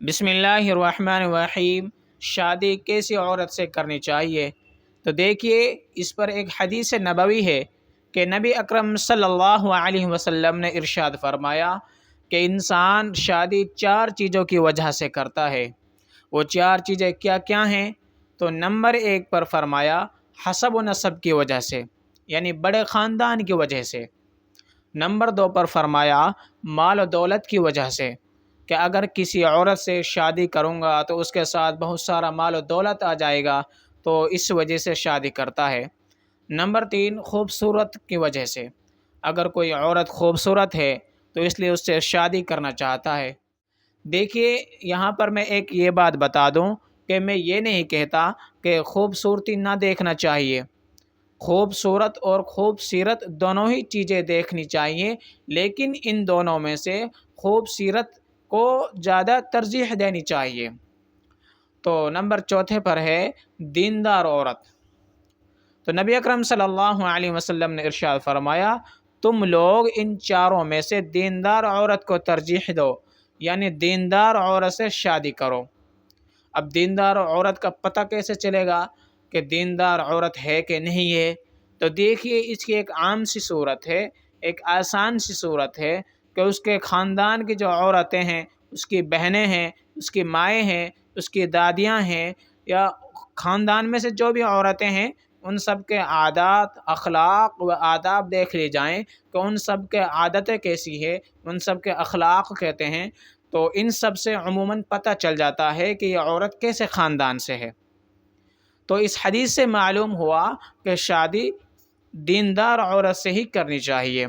بسم اللہ الرحمن الرحیم۔ شادی کیسی عورت سے کرنی چاہیے؟ تو دیکھیے، اس پر ایک حدیث نبوی ہے کہ نبی اکرم صلی اللہ علیہ وسلم نے ارشاد فرمایا کہ انسان شادی 4 چیزوں کی وجہ سے کرتا ہے۔ وہ 4 چیزیں کیا کیا ہیں؟ تو نمبر 1 پر فرمایا حسب و نسب کی وجہ سے، یعنی بڑے خاندان کی وجہ سے۔ نمبر 2 پر فرمایا مال و دولت کی وجہ سے، کہ اگر کسی عورت سے شادی کروں گا تو اس کے ساتھ بہت سارا مال و دولت آ جائے گا، تو اس وجہ سے شادی کرتا ہے۔ نمبر 3 خوبصورت کی وجہ سے، اگر کوئی عورت خوبصورت ہے تو اس لیے اس سے شادی کرنا چاہتا ہے۔ دیکھیے، یہاں پر میں ایک یہ بات بتا دوں کہ میں یہ نہیں کہتا کہ خوبصورتی نہ دیکھنا چاہیے۔ خوبصورت اور خوبصیرت دونوں ہی چیزیں دیکھنی چاہیے، لیکن ان دونوں میں سے خوبصیرت کو زیادہ ترجیح دینی چاہیے۔ تو نمبر 4 پر ہے دیندار عورت۔ تو نبی اکرم صلی اللہ علیہ وسلم نے ارشاد فرمایا تم لوگ ان 4 میں سے دیندار عورت کو ترجیح دو، یعنی دیندار عورت سے شادی کرو۔ اب دیندار عورت کا پتہ کیسے چلے گا کہ دیندار عورت ہے کہ نہیں ہے؟ تو دیکھیے، اس کی ایک عام سی صورت ہے، ایک آسان سی صورت ہے کہ اس کے خاندان کی جو عورتیں ہیں، اس کی بہنیں ہیں، اس کی مائیں ہیں، اس کی دادیاں ہیں، یا خاندان میں سے جو بھی عورتیں ہیں، ان سب کے عادات، اخلاق و آداب دیکھ لی جائیں کہ ان سب کے عادتیں کیسی ہے، ان سب کے اخلاق کہتے ہیں، تو ان سب سے عموماً پتہ چل جاتا ہے کہ یہ عورت کیسے خاندان سے ہے۔ تو اس حدیث سے معلوم ہوا کہ شادی دیندار عورت سے ہی کرنی چاہیے۔